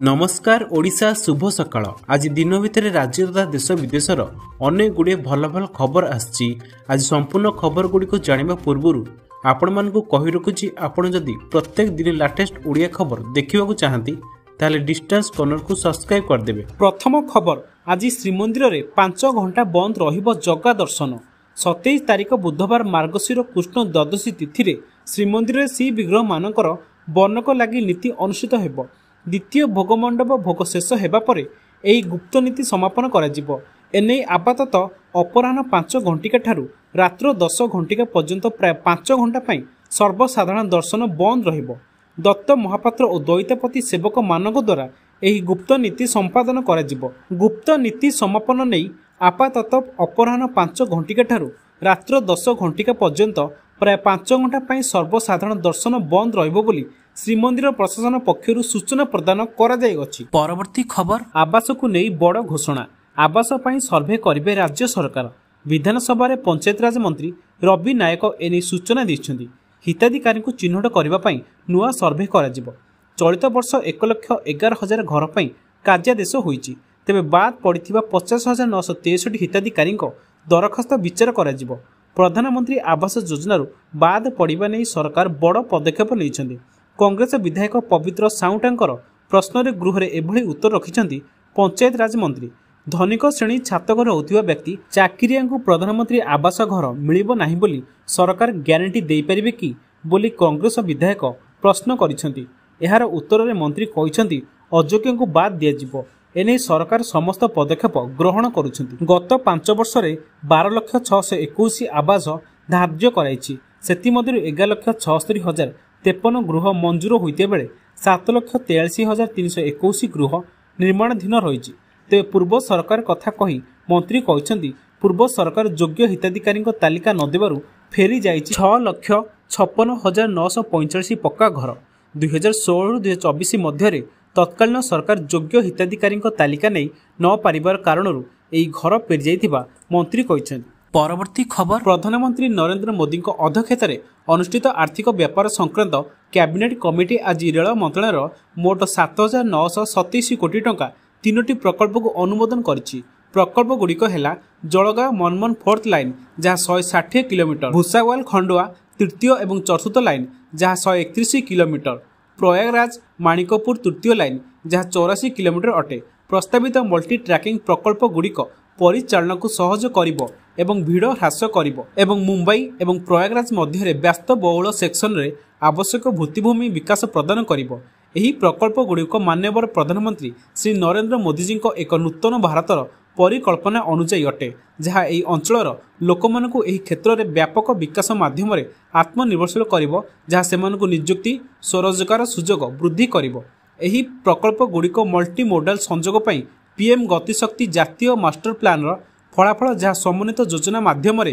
नमस्कार ओडिशा शुभ सकाळ। आज दिन भितर राज्य तथा देश विदेशर अनेक गुड़े भल भल खबर आछि। आज संपूर्ण खबर गुड़ी को जानिबा पूर्वरु आपण मानकु कहि रखुछि, आपण जदि प्रत्येक दिन लेटेस्ट ओडिया खबर देखिबाकू चाहंती ताले डिस्टेंस कॉर्नर को सब्सक्राइब कर देबे। प्रथम खबर, आज श्रीमंदिर रे 5 घंटा बंद रहिबो जगा दर्शन। 27 तारिख बुधवार मार्गशीर कृष्ण द्वादशी तिथि रे श्रीमंदिर रे श्री विग्रह मानकर बर्णक लागि नीति अनुष्ठित हेबो। द्वितीय भोगमंडप भोग शेष हेबा परे एही गुप्त नीति समापन करा जिवो। एने आपातत अपराह्न 5 घंटिका ठारू रात्र 10 घंटिका पर्यंत प्राय 5 घंटा पई सर्वसाधारण दर्शन बंद रहिबो। दत्त महापात्र और द्वैतपति सेवक मानक द्वारा एही गुप्त नीति संपादन करा जिवो। गुप्त नीति समापन नै आपातत अपराह्न 5 घंटिका ठारू रात्र 10 घंटिका पर्यंत प्राय 5 घंटा पई सर्वसाधारण दर्शन बंद रहिबो बोली श्रीमंदिर प्रशासन पक्षरु सूचना प्रदान करा जाय अछि। परवर्ती खबर, आवास को नै बड़ घोषणा। आवास पई सर्वे करिवे राज्य सरकार। विधानसभा रे पंचायत राज मंत्री रवि नायक एनी सूचना दैछन्ती। हिताधिकारी को चिन्हट करबा पई नुआ सर्वे करा जिवो। चलित वर्ष 1,11,000 घर पई कार्यादेश होईछि। तेबे बाद पड़िथिबा 50,963 हिताधिकारी को दरखास्त विचार करा जिवो। प्रधानमंत्री आवास योजना बाद पड़िबा नै सरकार बड़ पदक्षेप लेइछन्ती। कांग्रेस विधायक पवित्र साउटांकर प्रश्न रे गृह रे एभली उत्तर रखिछन्ती पंचायत राज मंत्री। धनिक श्रेणी छातघर होतिबा व्यक्ति चाकिरिया को प्रधानमंत्री आवास घर मिलिबो नाही बोली सरकार ग्यारंटी देई परिबे कि बोली कांग्रेस विधायक प्रश्न करिछन्ती। एहार उत्तर रे मंत्री कहिछन्ती अयोग्य को बाद दिया जिवो। एने सरकार समस्त पदक्षेप ग्रहण करुछन्ती। गत 5 वर्ष रे 12,621 आवास धार्य कराइछि। सेति मध्यरु 11,76,053 गृह मंजूर होइते बेले 7,43,321 गृह निर्माणाधीन रहिछि। तेबे पूर्व सरकार कथा कही मंत्री कहिछन्ती पूर्व सरकार योग्य हिताधिकारी तालिका न देबारु फेरी जाइछि 6,56,945 पक्का घर। 2016-2024 मध्यरे तत्कालीन सरकार योग्य हिताधिकारी तालिका नहीं न पारिबार कारणरू एही घर फेरी जाइथिबा मंत्री कहिछन्ती। परवर्ती खबर, प्रधानमंत्री नरेंद्र मोदी अध्यक्षतार अनुष्ठित आर्थिक व्यापार संक्रांत कैबिनेट कमिटी आज रेल मंत्रालय मोट 7,927 कोटी टंका 3टी प्रकल्प को अनुमोदन करिछि। प्रकल्प गुड़िक है जलगांव मनमोहन 4th लाइन जहाँ 160 किलोमीटर, भुसावाल खंडवा तृतीय और चतुर्थ लाइन जहाँ 131 किलोमीटर, प्रयागराज माणिकपुर तृतीय लाइन जहाँ 84 किलोमीटर अटे। प्रस्तावित मल्टी ट्रैकिंग प्रकल्प गुड़िक परिचालन को सहज करिबो एवं भीड़ ह्रास करिबो एवं मुंबई एवं प्रयागराज मध्य व्यस्त बहुल सेक्शन रे आवश्यक भित्तिभूमि विकास प्रदान करिबो। एही प्रकल्प गुड़िक माननीय प्रधानमंत्री श्री नरेंद्र मोदी एक नूतन भारतर परिकल्पना अनुଯାयी अटे, जहाँ एही अंचलर लोकमानकु एही क्षेत्र रे व्यापक विकास माध्यम रे आत्मनिर्भरशील करिबो, जहाँ सेमानकु नियुक्ति स्वरोजगार सुजोग वृद्धि करिबो। एही प्रकल्प गुड़िक मल्टी मोडाल संजोग पई पीएम गतिशक्ति जातीय मास्टर प्लान फलाफल जहाँ समन्वित योजना माध्यम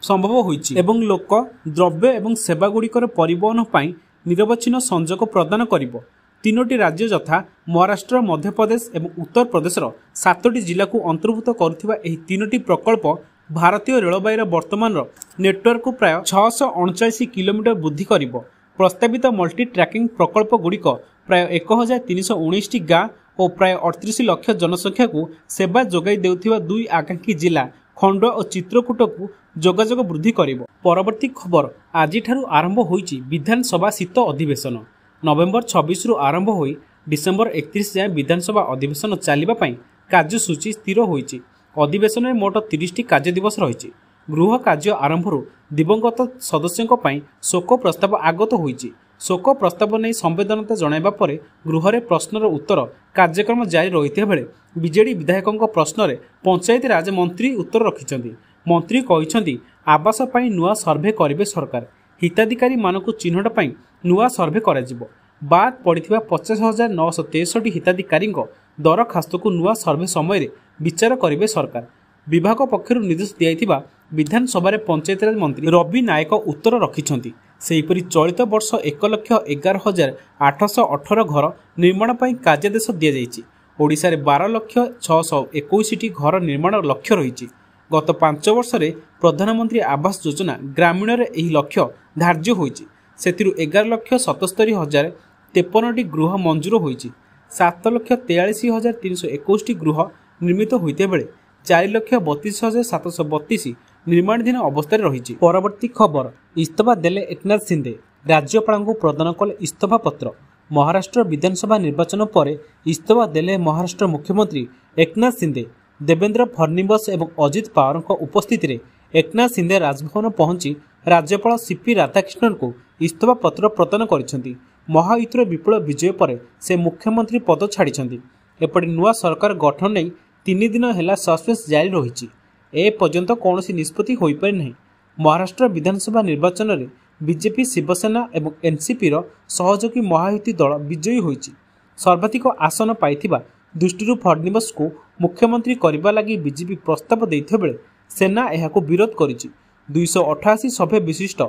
संभव होइछि एवं लोक द्रव्य एवं सेवा गुड़िकर परिवहन पई निरवच्छिन्न संजोग प्रदान करिबो। 3टी राज्य यथा महाराष्ट्र, मध्यप्रदेश एवं उत्तर प्रदेशर 7टी जिला को अंतर्भुक्त करुथिबा एही 3टी प्रकल्प भारतीय रेलवाईर वर्तमान नेटवर्क को प्राय 639 किलोमीटर वृद्धि करिबो। प्रस्तावित मल्टी ट्रैकिंग प्रकल्प गुड़िक प्राय 1,319 गाँ और प्राय 38 लाख जनसंख्या को सेवा जोगाई देउथिबा 2 आकांक्षी जिला खंडवा और चित्रकूट को जोगाजोग वृद्धि करिबो। परवर्ती खबर, आज ठारू आरंभ होईछि विधानसभा शीत अधिवेशन। नवेम्बर 26 रु आरंभ होई डिसेम्बर 31 जाए विधानसभा अधिवेशन चलिबा पई कार्यसूची स्थिर होईछि। अधिवेशन में मोट 30टी कार्य दिवस रहिछि। गृह कार्य आरंभरू दिवंगत सदस्यों पई शोक प्रस्ताव आगत होईछि। शोक प्रस्ताव नहीं संवेदनता जणाइबा परे गृह रे प्रश्नर उत्तर कार्यक्रम जारी रहिथिबा बेले बीजेडी विधायकों प्रश्न रे पंचायत राज मंत्री उत्तर रखिछन्ती। मंत्री कहिछन्ती आवास पई नुआ सर्वे करिवे सरकार। हिताधिकारी मानकु चिन्हट पई नुआ सर्वे करा जिवो। बाद पड़िथिबा 50,963 हिताधिकारी दरखास्त को नुआ सर्वे समय रे विचार करिवे सरकार। विभाग पक्षरु निर्देश दियाइथिबा विधानसभा पंचायत राज मंत्री रवि नायक उत्तर रखिछन्ती। सेहीपरि चलित वर्ष 1,11,818 घर निर्माण पई कार्यादेश दिया जाइछि। ओडिशा रे 12,621 घर निर्माण लक्ष्य रहिछि। गत 5 वर्ष रे प्रधानमंत्री आवास योजना ग्रामीण रे एही लक्ष्य धार्य होइछि। सेतिरु 11,77,053 गृह मंजूर होइछि। 7,43,321 ଗୃହ ନିର୍ମିତ ହୋଇଥିବା ବେଳେ 4,32,732 ନିର୍ମାଣାଧୀନ ଅବସ୍ଥାରେ ରହିଛି। ପରବର୍ତ୍ତୀ ଖବର, ଇସ୍ତଫା ଦେଲେ ଏକନାଥ ସିନ୍ଦେ, ରାଜ୍ୟପାଳଙ୍କୁ ପ୍ରଦାନ କଲେ ଇସ୍ତଫା ପତ୍ର। ମହାରାଷ୍ଟ୍ର ବିଧାନସଭା ନିର୍ବାଚନ ପରେ ଇସ୍ତଫା ଦେଲେ ମହାରାଷ୍ଟ୍ର ମୁଖ୍ୟମନ୍ତ୍ରୀ ଏକନାଥ ସିନ୍ଦେ। ଦେବେନ୍ଦ୍ର ଫଡ୍ନବୀସ ଏବଂ ଅଜିତ ପାୱାରଙ୍କ ଉପସ୍ଥିତିରେ ଏକନାଥ ସିନ୍ଦେ ରାଜଭବନ ପହଞ୍ଚି ରାଜ୍ୟପାଳ ସିପି ରାଧାକ୍ରିଷ୍ଣନଙ୍କୁ ଇସ୍ତଫା ପତ୍ର ପ୍ରଦାନ କରିଛନ୍ତି। ମହାୟୁତିର ବିପୁଳ ବିଜୟ ପରେ ସେ ମୁଖ୍ୟମନ୍ତ୍ରୀ ପଦ ଛାଡ଼ିଛନ୍ତି। ଏପଟେ ନୂଆ ସରକାର ଗଠନ ନେଇ 3 ଦିନ ହେଲା ସସ୍ପେନ୍ସ ଜାରି ରହିଛି। ଏ ପର୍ଯ୍ୟନ୍ତ କୌଣସି ନିଷ୍ପତ୍ତି ହୋଇପାରି ନାହିଁ। ମହାରାଷ୍ଟ୍ର ବିଧାନସଭା ନିର୍ବାଚନରେ ବିଜେପି, ଶିବସେନା ଏବଂ ଏନ୍ସିପିର ସହଯୋଗୀ ମହାୟୁତି ଦଳ ବିଜୟୀ ହୋଇଛି। ସର୍ବାଧିକ ଆସନ ପାଇଥିବା ଦୃଷ୍ଟିରୁ ଫଡ୍ନବୀସଙ୍କୁ ମୁଖ୍ୟମନ୍ତ୍ରୀ କରିବା ଲାଗି ବିଜେପି ପ୍ରସ୍ତାବ ଦେଇଥିବା ବେଳେ ସେନା ଏହାକୁ ବିରୋଧ କରିଛି। 288 ସଭ୍ୟ ବିଶିଷ୍ଟ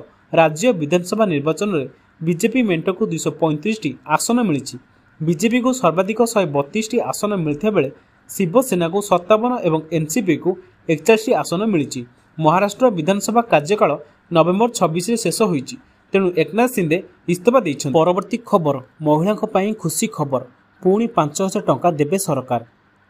ରାଜ୍ୟ ବିଧାନସଭା ନିର୍ବାଚନରେ ବିଜେପି ମେଣ୍ଟକୁ 235ଟି ଆସନ ମିଳିଛି। ବିଜେପିକୁ ସର୍ବାଧିକ 132ଟି ଆସନ ମିଳିଥିବା ବେଳେ ଶିବସେନାକୁ 57 ଏବଂ ଏନ୍ସିପିକୁ 41ଟି ଆସନ ମିଳିଛି। ମହାରାଷ୍ଟ୍ର ବିଧାନସଭା କାର୍ଯ୍ୟକାଳ ନଭେମ୍ବର 26ରେ ଶେଷ ହୋଇଛି। ତେଣୁ ଏକନାଥ ସିନ୍ଦେ ଇସ୍ତଫା ଦେଇଛନ୍ତି। ପରବର୍ତ୍ତୀ ଖବର, ମହିଳାଙ୍କ ପାଇଁ ଖୁସି ଖବର, ପୁଣି 5,000 ଟଙ୍କା ଦେବେ ସରକାର।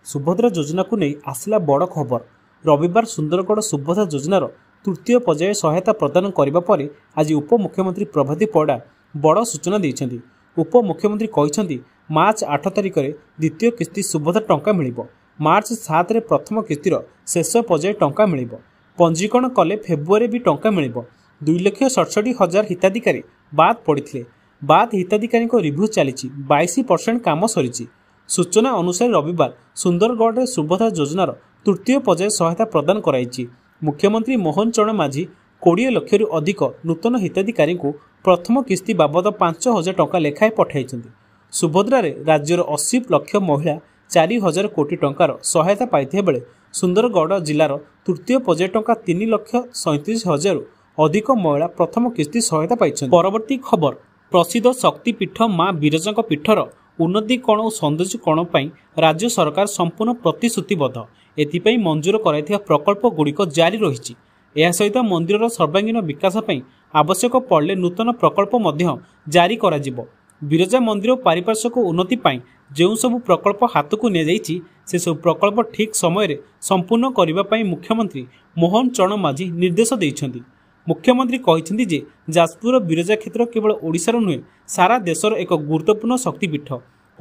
ସୁଭଦ୍ରା ଯୋଜନାକୁ ନେଇ ଆସିଲା ବଡ଼ ଖବର। ରବିବାର ସୁନ୍ଦରଗଡ଼ ସୁଭଦ୍ରା ଯୋଜନାର ତୃତୀୟ ପର୍ଯ୍ୟାୟ ସହାୟତା ପ୍ରଦାନ କରିବା ପରେ ଆଜି ଉପମୁଖ୍ୟମନ୍ତ୍ରୀ ପ୍ରଭାତୀ ପରିଡ଼ା ବଡ଼ ସୂଚନା ଦେଇଛନ୍ତି। ଉପମୁଖ୍ୟମନ୍ତ୍ରୀ କହିଛନ୍ତି, ମାର୍ଚ୍ଚ 8 ତାରିଖରେ ଦ୍ୱିତୀୟ କିସ୍ତି ସୁଭଦ୍ରା ଟଙ୍କା ମିଳିବ। ମାର୍ଚ୍ଚ 7ରେ ପ୍ରଥମ କିସ୍ତିର ଶେଷ ପର୍ଯ୍ୟାୟ ଟଙ୍କା ମିଳିବ। ପଞ୍ଜୀକରଣ କଲେ ଫେବୃଆରୀରେ ବି ଟଙ୍କା ମିଳିବ। 2,67,000 ହିତାଧିକାରୀ ବାଦ୍ ପଡ଼ିଥିଲେ। ବାଦ୍ ହିତାଧିକାରୀଙ୍କ ରିଭ୍ୟୁ ଚାଲିଛି। 22% କାମ ସରିଛି। ସୂଚନା ଅନୁସାରେ ରବିବାର ସୁନ୍ଦରଗଡ଼ରେ ସୁଭଦ୍ରା ଯୋଜନାର ତୃତୀୟ ପର୍ଯ୍ୟାୟ ସହାୟତା ପ୍ରଦାନ କରାଯାଇଛି। ମୁଖ୍ୟମନ୍ତ୍ରୀ ମୋହନ ଚରଣ ମାଝୀ 20 ଲକ୍ଷରୁ ଅଧିକ ନୂତନ ହିତାଧିକାରୀଙ୍କୁ ପ୍ରଥମ କିସ୍ତି ବାବଦ 5,000 ଟଙ୍କା ଲେଖାଏଁ ପଠାଇଛନ୍ତି। ସୁଭଦ୍ରାରେ ରାଜ୍ୟର 80 ଲକ୍ଷ ମହିଳା 4,000 କୋଟି ଟଙ୍କାର ସହାୟତା ପାଇଥିବା ବେଳେ ସୁନ୍ଦରଗଡ଼ ଜିଲ୍ଲାର ତୃତୀୟ ପର୍ଯ୍ୟାୟ ଟଙ୍କା 3,37,000ରୁ ଅଧିକ ମହିଳା ପ୍ରଥମ କିସ୍ତି ସହାୟତା ପାଇଛନ୍ତି। ପରବର୍ତ୍ତୀ ଖବର, ପ୍ରସିଦ୍ଧ ଶକ୍ତିପୀଠ ମା ବିରଜାଙ୍କ ପୀଠର ଉନ୍ନତିକରଣ ଓ ସୌନ୍ଦର୍ଯ୍ୟକରଣ ପାଇଁ ରାଜ୍ୟ ସରକାର ସମ୍ପୂର୍ଣ୍ଣ ପ୍ରତିଶ୍ରୁତିବଦ୍ଧ। ଏଥିପାଇଁ ମଞ୍ଜୁର କରାଯାଇଥିବା ପ୍ରକଳ୍ପଗୁଡ଼ିକ ଜାରି ରହିଛି। ଏହା ସହିତ ମନ୍ଦିରର ସର୍ବାଙ୍ଗୀନ ବିକାଶ ପାଇଁ ଆବଶ୍ୟକ ପଡ଼ିଲେ ନୂତନ ପ୍ରକଳ୍ପ ମଧ୍ୟ ଜାରି କରାଯିବ। ବିରଜା ମନ୍ଦିର ପାରିପାର୍ଶ୍ୱିକ ଉନ୍ନତି ପାଇଁ ଯେଉଁ ସବୁ ପ୍ରକଳ୍ପ ହାତକୁ ନିଆଯାଇଛି ସେସବୁ ପ୍ରକଳ୍ପ ଠିକ୍ ସମୟରେ ସମ୍ପୂର୍ଣ୍ଣ କରିବା ପାଇଁ ମୁଖ୍ୟମନ୍ତ୍ରୀ ମୋହନ ଚରଣ ମାଝୀ ନିର୍ଦ୍ଦେଶ ଦେଇଛନ୍ତି। ମୁଖ୍ୟମନ୍ତ୍ରୀ କହିଛନ୍ତି ଯେ ଯାଜପୁରର ବିରଜା କ୍ଷେତ୍ର କେବଳ ଓଡ଼ିଶାର ନୁହେଁ, ସାରା ଦେଶର ଏକ ଗୁରୁତ୍ୱପୂର୍ଣ୍ଣ ଶକ୍ତିପୀଠ।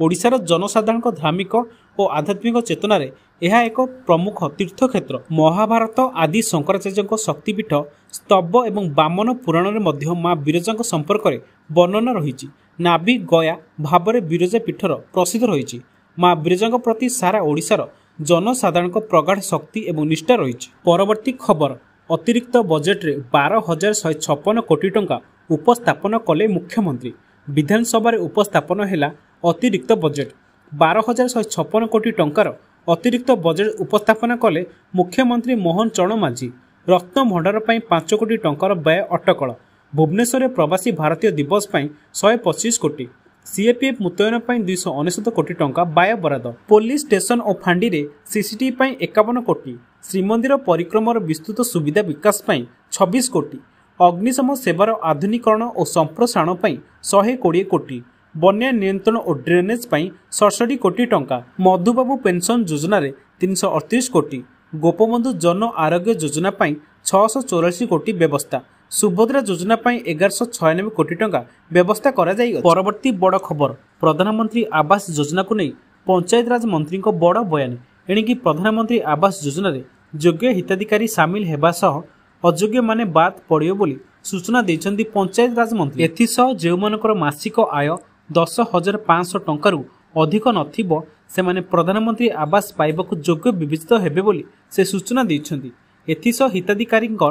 ଓଡ଼ିଶାର ଜନସାଧାରଣଙ୍କ ଧାର୍ମିକ ଓ ଆଧ୍ୟାତ୍ମିକ ଚେତନାରେ ଏହା ଏକ ପ୍ରମୁଖ ତୀର୍ଥକ୍ଷେତ୍ର। ମହାଭାରତ ଆଦି ଶଙ୍କରାଚାର୍ଯ୍ୟଙ୍କ ଶକ୍ତିପୀଠ ସ୍ତବ ଏବଂ ବାମନ ପୁରାଣରେ ମଧ୍ୟ ମା ବିରଜାଙ୍କ ସମ୍ପର୍କରେ ବର୍ଣ୍ଣନା ରହିଛି। ନାଭି ଗୟା ଭାବରେ ବିରଜା ପୀଠର ପ୍ରସିଦ୍ଧ ରହିଛି। ମା ବିରଜାଙ୍କ ପ୍ରତି ସାରା ଓଡ଼ିଶାର ଜନସାଧାରଣଙ୍କ ପ୍ରଗାଢ଼ ଶକ୍ତି ଏବଂ ନିଷ୍ଠା ରହିଛି। ପରବର୍ତ୍ତୀ ଖବର, ଅତିରିକ୍ତ ବଜେଟ୍ରେ 12,156 କୋଟି ଟଙ୍କା ଉପସ୍ଥାପନ କଲେ ମୁଖ୍ୟମନ୍ତ୍ରୀ। ବିଧାନସଭାରେ ଉପସ୍ଥାପନ ହେଲା ଅତିରିକ୍ତ ବଜେଟ୍। 12,156 କୋଟି ଟଙ୍କାର ଅତିରିକ୍ତ ବଜେଟ୍ ଉପସ୍ଥାପନ କଲେ ମୁଖ୍ୟମନ୍ତ୍ରୀ ମୋହନ ଚରଣ ମାଝୀ। ରତ୍ନ ଭଣ୍ଡାର ପାଇଁ 5 କୋଟି ଟଙ୍କାର ବ୍ୟୟ ଅଟକଳ। ଭୁବନେଶ୍ୱରରେ ପ୍ରବାସୀ ଭାରତୀୟ ଦିବସ ପାଇଁ 125 କୋଟି। ସିଏପିଏଫ୍ ମୁତୟନ ପାଇଁ 299 କୋଟି ଟଙ୍କା ବ୍ୟୟ ବରାଦ। ପୋଲିସ ଷ୍ଟେସନ ଓ ଫାଣ୍ଡିରେ ସିସିଟିଭି ପାଇଁ 51 କୋଟି। ଶ୍ରୀମନ୍ଦିର ପରିକ୍ରମାର ବିସ୍ତୃତ ସୁବିଧା ବିକାଶ ପାଇଁ 26 କୋଟି। ଅଗ୍ନିଶମ ସେବାର ଆଧୁନିକରଣ ଓ ସମ୍ପ୍ରସାରଣ ପାଇଁ 120 କୋଟି। ବନ୍ୟା ନିୟନ୍ତ୍ରଣ ଓ ଡ୍ରେନେଜ୍ ପାଇଁ 67 କୋଟି ଟଙ୍କା। ମଧୁବାବୁ ପେନ୍ସନ୍ ଯୋଜନାରେ 338 କୋଟି। ଗୋପବନ୍ଧୁ ଜନ ଆରୋଗ୍ୟ ଯୋଜନା ପାଇଁ 684 କୋଟି ବ୍ୟବସ୍ଥା। ସୁଭଦ୍ରା ଯୋଜନା ପାଇଁ 1,196 କୋଟି ଟଙ୍କା ବ୍ୟବସ୍ଥା କରାଯାଇଅଛି। ପରବର୍ତ୍ତୀ ବଡ଼ ଖବର, ପ୍ରଧାନମନ୍ତ୍ରୀ ଆବାସ ଯୋଜନାକୁ ନେଇ ପଞ୍ଚାୟତରାଜ ମନ୍ତ୍ରୀଙ୍କ ବଡ଼ ବୟାନ। ଏଣିକି ପ୍ରଧାନମନ୍ତ୍ରୀ ଆବାସ ଯୋଜନାରେ ଯୋଗ୍ୟ ହିତାଧିକାରୀ ସାମିଲ ହେବା ସହ ଅଯୋଗ୍ୟମାନେ ବାଦ୍ ପଡ଼ିବେ ବୋଲି ସୂଚନା ଦେଇଛନ୍ତି ପଞ୍ଚାୟତରାଜ ମନ୍ତ୍ରୀ। ଏଥିସହ ଯେଉଁମାନଙ୍କର ମାସିକ ଆୟ 10,500 ଟଙ୍କାରୁ ଅଧିକ ନଥିବ ସେମାନେ ପ୍ରଧାନମନ୍ତ୍ରୀ ଆବାସ ପାଇବାକୁ ଯୋଗ୍ୟ ବିବେଚିତ ହେବେ ବୋଲି ସେ ସୂଚନା ଦେଇଛନ୍ତି। ଏଥିସହ ହିତାଧିକାରୀଙ୍କ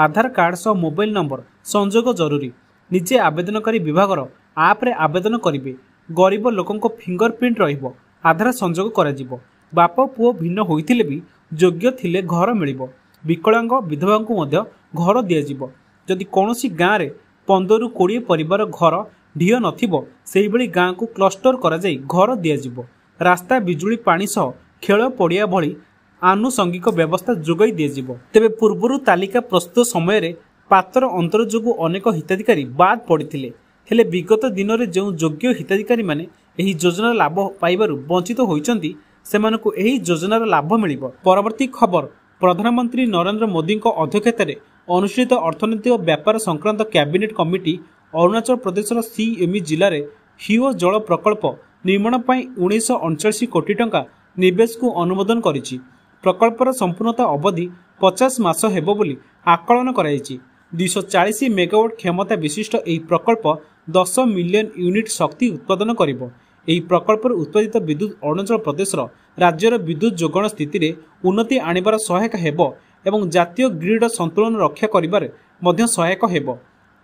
ଆଧାର କାର୍ଡ଼ ସହ ମୋବାଇଲ ନମ୍ବର ସଂଯୋଗ ଜରୁରୀ। ନିଜେ ଆବେଦନକାରୀ ବିଭାଗର ଆପ୍ରେ ଆବେଦନ କରିବେ। ଗରିବ ଲୋକଙ୍କ ଫିଙ୍ଗର ପ୍ରିଣ୍ଟ ରହିବ। ଆଧାର ସଂଯୋଗ କରାଯିବ। ବାପ ପୁଅ ଭିନ୍ନ ହୋଇଥିଲେ ବି ଯୋଗ୍ୟ ଥିଲେ ଘର ମିଳିବ। ବିକଳାଙ୍ଗ ବିଧବାଙ୍କୁ ମଧ୍ୟ ଘର ଦିଆଯିବ। ଯଦି କୌଣସି ଗାଁରେ 15ରୁ 20 ପରିବାର ଘର ଢିଅ ନଥିବ ସେହିଭଳି ଗାଁକୁ କ୍ଲଷ୍ଟର କରାଯାଇ ଘର ଦିଆଯିବ। ରାସ୍ତା, ବିଜୁଳି, ପାଣି ସହ ଖେଳ ପଡ଼ିଆ ଭଳି ଆନୁଷଙ୍ଗିକ ବ୍ୟବସ୍ଥା ଯୋଗାଇ ଦିଆଯିବ। ତେବେ ପୂର୍ବରୁ ତାଲିକା ପ୍ରସ୍ତୁତ ସମୟରେ ପାତର ଅନ୍ତର ଯୋଗୁଁ ଅନେକ ହିତାଧିକାରୀ ବାଦ୍ ପଡ଼ିଥିଲେ। ହେଲେ ବିଗତ ଦିନରେ ଯେଉଁ ଯୋଗ୍ୟ ହିତାଧିକାରୀମାନେ ଏହି ଯୋଜନାର ଲାଭ ପାଇବାରୁ ବଞ୍ଚିତ ହୋଇଛନ୍ତି ସେମାନଙ୍କୁ ଏହି ଯୋଜନାର ଲାଭ ମିଳିବ। ପରବର୍ତ୍ତୀ ଖବର, ପ୍ରଧାନମନ୍ତ୍ରୀ ନରେନ୍ଦ୍ର ମୋଦିଙ୍କ ଅଧ୍ୟକ୍ଷତାରେ ଅନୁଷ୍ଠିତ ଅର୍ଥନୈତିକ ବ୍ୟାପାର ସଂକ୍ରାନ୍ତ କ୍ୟାବିନେଟ୍ କମିଟି ଅରୁଣାଚଳ ପ୍ରଦେଶର ସିଏମି ଜିଲ୍ଲାରେ ହିଓ ଜଳ ପ୍ରକଳ୍ପ ନିର୍ମାଣ ପାଇଁ 1939 କୋଟି ଟଙ୍କା ନିବେଶକୁ ଅନୁମୋଦନ କରିଛି। ପ୍ରକଳ୍ପର ସମ୍ପୂର୍ଣ୍ଣତା ଅବଧି 50 ମାସ ହେବ ବୋଲି ଆକଳନ କରାଯାଇଛି। 240 ମେଗାୱାଟ କ୍ଷମତା ବିଶିଷ୍ଟ ଏହି ପ୍ରକଳ୍ପ 10 ମିଲିୟନ ୟୁନିଟ୍ ଶକ୍ତି ଉତ୍ପାଦନ କରିବ। ଏହି ପ୍ରକଳ୍ପରୁ ଉତ୍ପାଦିତ ବିଦ୍ୟୁତ୍ ଅରୁଣାଚଳ ପ୍ରଦେଶର ରାଜ୍ୟର ବିଦ୍ୟୁତ୍ ଯୋଗାଣ ସ୍ଥିତିରେ ଉନ୍ନତି ଆଣିବାର ସହାୟକ ହେବ ଏବଂ ଜାତୀୟ ଗ୍ରିଡ୍ର ସନ୍ତୁଳନ ରକ୍ଷା କରିବାରେ ମଧ୍ୟ ସହାୟକ ହେବ।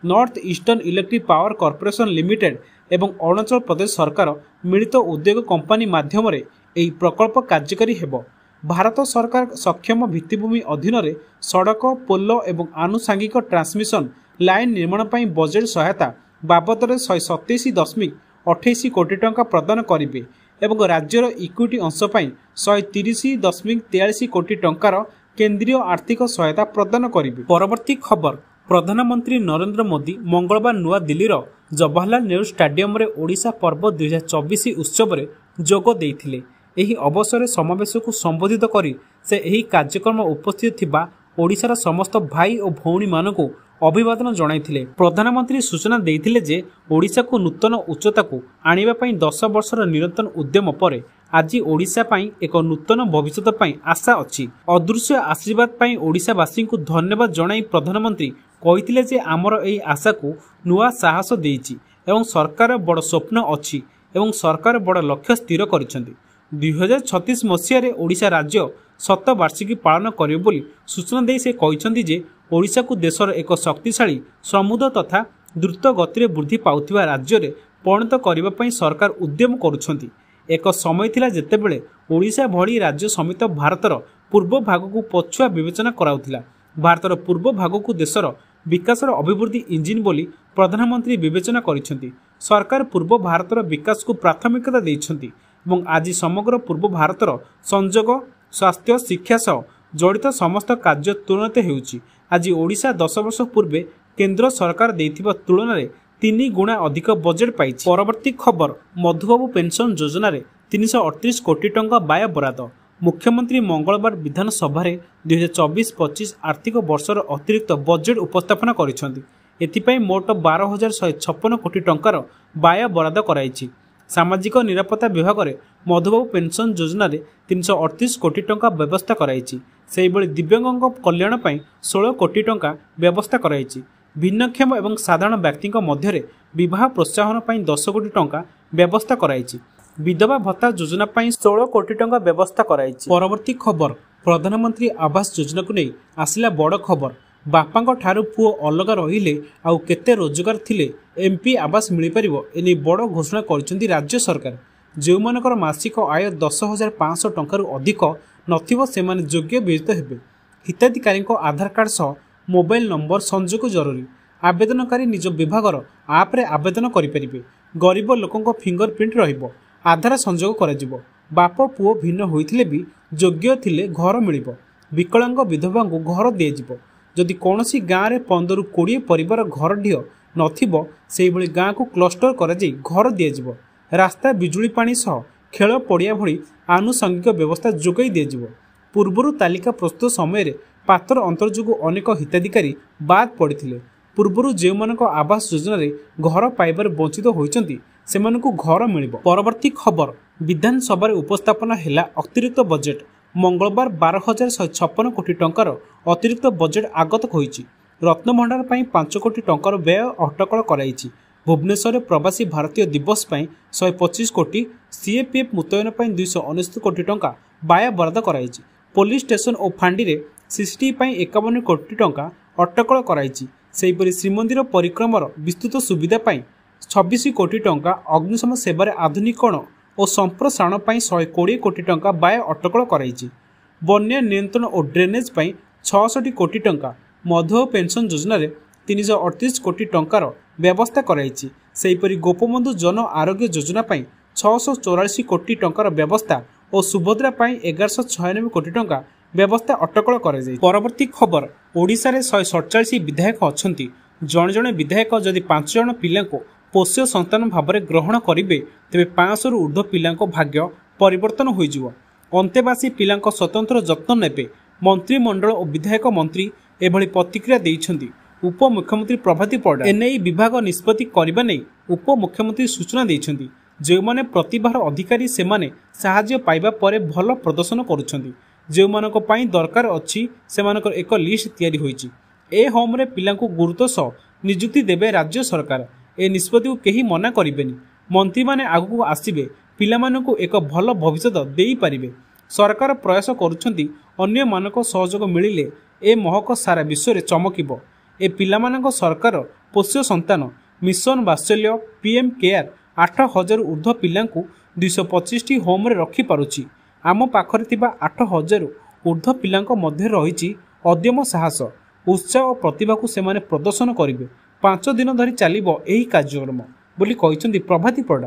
North eastern electric power corporation limited ଏବଂ ଅରୁଣାଚଳ ପ୍ରଦେଶ ସରକାର ମିଳିତ ଉଦ୍ୟୋଗ କମ୍ପାନୀ ମାଧ୍ୟମରେ ଏହି ପ୍ରକଳ୍ପ କାର୍ଯ୍ୟକାରୀ ହେବ। ଭାରତ ସରକାର ସକ୍ଷମ ଭିତ୍ତିଭୂମି ଅଧୀନରେ ସଡ଼କ, ପୋଲ ଏବଂ ଆନୁଷାଙ୍ଗିକ ଟ୍ରାନ୍ସମିଶନ ଲାଇନ୍ ନିର୍ମାଣ ପାଇଁ ବଜେଟ୍ ସହାୟତା ବାବଦରେ 127.28 କୋଟି ଟଙ୍କା ପ୍ରଦାନ କରିବେ ଏବଂ ରାଜ୍ୟର ଇକ୍ୱିଟି ଅଂଶ ପାଇଁ 130.43 କୋଟି ଟଙ୍କାର କେନ୍ଦ୍ରୀୟ ଆର୍ଥିକ ସହାୟତା ପ୍ରଦାନ କରିବେ। ପରବର୍ତ୍ତୀ ଖବର, ପ୍ରଧାନମନ୍ତ୍ରୀ ନରେନ୍ଦ୍ର ମୋଦି ମଙ୍ଗଳବାର ନୂଆଦିଲ୍ଲୀର ଜବାହରଲାଲ ନେହେରୁ ଷ୍ଟାଡିୟମରେ ଓଡ଼ିଶା ପର୍ବ 2024 ଉତ୍ସବରେ ଯୋଗ ଦେଇଥିଲେ। ଏହି ଅବସରରେ ସମାବେଶକୁ ସମ୍ବୋଧିତ କରି ସେ ଏହି କାର୍ଯ୍ୟକ୍ରମ ଉପସ୍ଥିତ ଥିବା ଓଡ଼ିଶାର ସମସ୍ତ ଭାଇ ଓ ଭଉଣୀମାନଙ୍କୁ ଅଭିବାଦନ ଜଣାଇଥିଲେ। ପ୍ରଧାନମନ୍ତ୍ରୀ ସୂଚନା ଦେଇଥିଲେ ଯେ ଓଡ଼ିଶାକୁ ନୂତନ ଉଚ୍ଚତାକୁ ଆଣିବା ପାଇଁ 10 ବର୍ଷର ନିରନ୍ତର ଉଦ୍ୟମ ପରେ ଆଜି ଓଡ଼ିଶା ପାଇଁ ଏକ ନୂତନ ଭବିଷ୍ୟତ ପାଇଁ ଆଶା ଅଛି। ଅଦୃଶ୍ୟ ଆଶୀର୍ବାଦ ପାଇଁ ଓଡ଼ିଶାବାସୀଙ୍କୁ ଧନ୍ୟବାଦ ଜଣାଇ ପ୍ରଧାନମନ୍ତ୍ରୀ କହିଥିଲେ ଯେ ଆମର ଏହି ଆଶାକୁ ନୂଆ ସାହସ ଦେଇଛି ଏବଂ ସରକାର ବଡ଼ ସ୍ୱପ୍ନ ଅଛି ଏବଂ ସରକାର ବଡ଼ ଲକ୍ଷ୍ୟ ସ୍ଥିର କରିଛନ୍ତି। 2036 ମସିହାରେ ଓଡ଼ିଶା ରାଜ୍ୟ ଶତବାର୍ଷିକୀ ପାଳନ କରିବ ବୋଲି ସୂଚନା ଦେଇ ସେ କହିଛନ୍ତି ଯେ ଓଡ଼ିଶାକୁ ଦେଶର ଏକ ଶକ୍ତିଶାଳୀ, ସମୃଦ୍ଧ ତଥା ଦ୍ରୁତ ଗତିରେ ବୃଦ୍ଧି ପାଉଥିବା ରାଜ୍ୟରେ ପରିଣତ କରିବା ପାଇଁ ସରକାର ଉଦ୍ୟମ କରୁଛନ୍ତି। ଏକ ସମୟ ଥିଲା ଯେତେବେଳେ ଓଡ଼ିଶା ଭଳି ରାଜ୍ୟ ସମେତ ଭାରତର ପୂର୍ବ ଭାଗକୁ ପଛୁଆ ବିବେଚନା କରାଉଥିଲା। ଭାରତର ପୂର୍ବ ଭାଗକୁ ଦେଶର ବିକାଶର ଅଭିବୃଦ୍ଧି ଇଞ୍ଜିନ୍ ବୋଲି ପ୍ରଧାନମନ୍ତ୍ରୀ ବିବେଚନା କରିଛନ୍ତି। ସରକାର ପୂର୍ବ ଭାରତର ବିକାଶକୁ ପ୍ରାଥମିକତା ଦେଇଛନ୍ତି ଏବଂ ଆଜି ସମଗ୍ର ପୂର୍ବ ଭାରତର ସଂଯୋଗ, ସ୍ୱାସ୍ଥ୍ୟ, ଶିକ୍ଷା ସହ ଜଡ଼ିତ ସମସ୍ତ କାର୍ଯ୍ୟ ତ୍ୱରାନ୍ୱିତ ହେଉଛି। ଆଜି ଓଡ଼ିଶା 10 ବର୍ଷ ପୂର୍ବେ କେନ୍ଦ୍ର ସରକାର ଦେଇଥିବା ତୁଳନାରେ 3 ଗୁଣା ଅଧିକ ବଜେଟ୍ ପାଇଛି। ପରବର୍ତ୍ତୀ ଖବର, ମଧୁବାବୁ ପେନ୍ସନ୍ ଯୋଜନାରେ 338 କୋଟି ଟଙ୍କା ବ୍ୟୟ ବରାଦ। ମୁଖ୍ୟମନ୍ତ୍ରୀ ମଙ୍ଗଳବାର ବିଧାନସଭାରେ 2024-25 ଆର୍ଥିକ ବର୍ଷର ଅତିରିକ୍ତ ବଜେଟ୍ ଉପସ୍ଥାପନ କରିଛନ୍ତି। ଏଥିପାଇଁ ମୋଟ 12,156 କୋଟି ଟଙ୍କାର ବ୍ୟୟ ବରାଦ କରାଯାଇଛି। ସାମାଜିକ ନିରାପତ୍ତା ବିଭାଗରେ ମଧୁବାବୁ ପେନ୍ସନ୍ ଯୋଜନାରେ 338 କୋଟି ଟଙ୍କା ବ୍ୟବସ୍ଥା କରାଯାଇଛି। ସେହିଭଳି ଦିବ୍ୟାଙ୍ଗଙ୍କ କଲ୍ୟାଣ ପାଇଁ 16 କୋଟି ଟଙ୍କା ବ୍ୟବସ୍ଥା କରାଯାଇଛି। ଭିନ୍ନକ୍ଷମ ଏବଂ ସାଧାରଣ ବ୍ୟକ୍ତିଙ୍କ ମଧ୍ୟରେ ବିବାହ ପ୍ରୋତ୍ସାହନ ପାଇଁ 10 କୋଟି ଟଙ୍କା ବ୍ୟବସ୍ଥା କରାଯାଇଛି। ବିଧବା ଭତ୍ତା ଯୋଜନା ପାଇଁ 16 କୋଟି ଟଙ୍କା ବ୍ୟବସ୍ଥା କରାଯାଇଛି। ପରବର୍ତ୍ତୀ ଖବର, ପ୍ରଧାନମନ୍ତ୍ରୀ ଆବାସ ଯୋଜନାକୁ ନେଇ ଆସିଲା ବଡ଼ ଖବର। ବାପାଙ୍କ ଠାରୁ ପୁଅ ଅଲଗା ରହିଲେ ଆଉ କେତେ ରୋଜଗାର ଥିଲେ ଏମ୍ପି ଆବାସ ମିଳିପାରିବ, ଏନେଇ ବଡ଼ ଘୋଷଣା କରିଛନ୍ତି ରାଜ୍ୟ ସରକାର। ଯେଉଁମାନଙ୍କର ମାସିକ ଆୟ 10,500 ଟଙ୍କାରୁ ଅଧିକ ନଥିବ ସେମାନେ ଯୋଗ୍ୟ ବିବେଚିତ ହେବେ। ହିତାଧିକାରୀଙ୍କ ଆଧାର କାର୍ଡ଼ ସହ ମୋବାଇଲ ନମ୍ବର ସଂଯୋଗ ଜରୁରୀ। ଆବେଦନକାରୀ ନିଜ ବିଭାଗର ଆପ୍ରେ ଆବେଦନ କରିପାରିବେ। ଗରିବ ଲୋକଙ୍କ ଫିଙ୍ଗର ପ୍ରିଣ୍ଟ ରହିବ। ଆଧାର ସଂଯୋଗ କରାଯିବ। ବାପ ପୁଅ ଭିନ୍ନ ହୋଇଥିଲେ ବି ଯୋଗ୍ୟ ଥିଲେ ଘର ମିଳିବ। ବିକଳାଙ୍ଗ ବିଧବାଙ୍କୁ ଘର ଦିଆଯିବ। ଯଦି କୌଣସି ଗାଁରେ 15ରୁ 20 ପରିବାର ଘର ଢିଅ ନଥିବ ସେହିଭଳି ଗାଁକୁ କ୍ଲଷ୍ଟର କରାଯାଇ ଘର ଦିଆଯିବ। ରାସ୍ତା, ବିଜୁଳି, ପାଣି ସହ ଖେଳ ପଡ଼ିଆ ଭଳି ଆନୁଷଙ୍ଗିକ ବ୍ୟବସ୍ଥା ଯୋଗାଇ ଦିଆଯିବ। ପୂର୍ବରୁ ତାଲିକା ପ୍ରସ୍ତୁତ ସମୟରେ ପାତର ଅନ୍ତର ଯୋଗୁଁ ଅନେକ ହିତାଧିକାରୀ ବାଦ୍ ପଡ଼ିଥିଲେ। ପୂର୍ବରୁ ଯେଉଁମାନଙ୍କ ଆବାସ ଯୋଜନାରେ ଘର ପାଇବାରେ ବଞ୍ଚିତ ହୋଇଛନ୍ତି ସେମାନଙ୍କୁ ଘର ମିଳିବ। ପରବର୍ତ୍ତୀ ଖବର, ବିଧାନସଭାରେ ଉପସ୍ଥାପନ ହେଲା ଅତିରିକ୍ତ ବଜେଟ୍। ମଙ୍ଗଳବାର 12,156 କୋଟି ଟଙ୍କାର ଅତିରିକ୍ତ ବଜେଟ୍ ଆଗତ ହୋଇଛି। ରତ୍ନଭଣ୍ଡାର ପାଇଁ 5 କୋଟି ଟଙ୍କାର ବ୍ୟୟ ଅଟକଳ କରାଯାଇଛି। ଭୁବନେଶ୍ୱରରେ ପ୍ରବାସୀ ଭାରତୀୟ ଦିବସ ପାଇଁ 125 କୋଟି, ସିଏପିଏଫ୍ ମୁତୟନ ପାଇଁ 269 କୋଟି ଟଙ୍କା ବ୍ୟୟ ବରାଦ କରାଯାଇଛି। ପୋଲିସ ଷ୍ଟେସନ ଓ ଫାଣ୍ଡିରେ ସିସିଟିଭି ପାଇଁ 51 କୋଟି ଟଙ୍କା ଅଟକଳ କରାଯାଇଛି। ସେହିପରି ଶ୍ରୀମନ୍ଦିର ପରିକ୍ରମାର ବିସ୍ତୃତ ସୁବିଧା ପାଇଁ 26 କୋଟି ଟଙ୍କା, ଅଗ୍ନିଶମ ସେବାରେ ଆଧୁନିକୀକରଣ ଓ ସମ୍ପ୍ରସାରଣ ପାଇଁ 120 କୋଟି ଟଙ୍କା ବ୍ୟୟ ଅଟକଳ କରାଯାଇଛି। ବନ୍ୟା ନିୟନ୍ତ୍ରଣ ଓ ଡ୍ରେନେଜ୍ ପାଇଁ 66 କୋଟି ଟଙ୍କା, ମଧୁବାବୁ ପେନ୍ସନ୍ ଯୋଜନାରେ 338 କୋଟି ଟଙ୍କାର ବ୍ୟବସ୍ଥା କରାଯାଇଛି। ସେହିପରି ଗୋପବନ୍ଧୁ ଜନ ଆରୋଗ୍ୟ ଯୋଜନା ପାଇଁ 644 କୋଟି ଟଙ୍କାର ବ୍ୟବସ୍ଥା ଓ ସୁଭଦ୍ରା ପାଇଁ 1196 କୋଟି ଟଙ୍କା ବ୍ୟବସ୍ଥା ଅଟକଳ କରାଯାଇଛି। ପରବର୍ତ୍ତୀ ଖବର, ଓଡ଼ିଶାରେ 147 ବିଧାୟକ ଅଛନ୍ତି। ଜଣେ ଜଣେ ବିଧାୟକ ଯଦି 5 ଜଣ ପିଲାଙ୍କୁ ପୋଷ୍ୟ ସନ୍ତାନ ଭାବରେ ଗ୍ରହଣ କରିବେ ତେବେ 500ରୁ ଉର୍ଦ୍ଧ୍ୱ ପିଲାଙ୍କ ଭାଗ୍ୟ ପରିବର୍ତ୍ତନ ହୋଇଯିବ। ଅନ୍ତେବାସୀ ପିଲାଙ୍କ ସ୍ୱତନ୍ତ୍ର ଯତ୍ନ ନେବେ। ମନ୍ତ୍ରିମଣ୍ଡଳ ଓ ବିଧାୟକ ମନ୍ତ୍ରୀ ଏଭଳି ପ୍ରତିକ୍ରିୟା ଦେଇଛନ୍ତି। ଉପମୁଖ୍ୟମନ୍ତ୍ରୀ ପ୍ରଭାତୀ ପରିଡ଼ା ଏନେଇ ବିଭାଗ ନିଷ୍ପତ୍ତି କରିବା ନେଇ ଉପମୁଖ୍ୟମନ୍ତ୍ରୀ ସୂଚନା ଦେଇଛନ୍ତି। ଯେଉଁମାନେ ପ୍ରତିଭାର ଅଧିକାରୀ ସେମାନେ ସାହାଯ୍ୟ ପାଇବା ପରେ ଭଲ ପ୍ରଦର୍ଶନ କରୁଛନ୍ତି। ଯେଉଁମାନଙ୍କ ପାଇଁ ଦରକାର ଅଛି ସେମାନଙ୍କର ଏକ ଲିଷ୍ଟ ତିଆରି ହୋଇଛି। ଏ ହୋମ୍ରେ ପିଲାଙ୍କୁ ଗୁରୁତ୍ୱ ସହ ନିଯୁକ୍ତି ଦେବେ ରାଜ୍ୟ ସରକାର। ଏ ନିଷ୍ପତ୍ତିକୁ କେହି ମନା କରିବେନି। ମନ୍ତ୍ରୀମାନେ ଆଗକୁ ଆସିବେ, ପିଲାମାନଙ୍କୁ ଏକ ଭଲ ଭବିଷ୍ୟତ ଦେଇପାରିବେ। ସରକାର ପ୍ରୟାସ କରୁଛନ୍ତି ଅନ୍ୟମାନଙ୍କ ସହଯୋଗ ମିଳିଲେ ଏ ମହକ ସାରା ବିଶ୍ୱରେ ଚମକିବ। ଏ ପିଲାମାନଙ୍କ ସରକାର ପୋଷ୍ୟ ସନ୍ତାନ ମିଶନ ବାତ୍ସଲ୍ୟ PM କେୟାର 8000ରୁ ଉର୍ଦ୍ଧ୍ୱ ପିଲାଙ୍କୁ 225ଟି ହୋମ୍ରେ ରଖିପାରୁଛି। ଆମ ପାଖରେ ଥିବା 8000ରୁ ଉର୍ଦ୍ଧ୍ୱ ପିଲାଙ୍କ ମଧ୍ୟରେ ରହିଛି ଅଦମ୍ୟ ସାହସ, ଉତ୍ସାହ ଓ ପ୍ରତିଭାକୁ ସେମାନେ ପ୍ରଦର୍ଶନ କରିବେ। 5 ଦିନ ଧରି ଚାଲିବ ଏହି କାର୍ଯ୍ୟକ୍ରମ ବୋଲି କହିଛନ୍ତି ପ୍ରଭାତୀ ପରିଡ଼ା।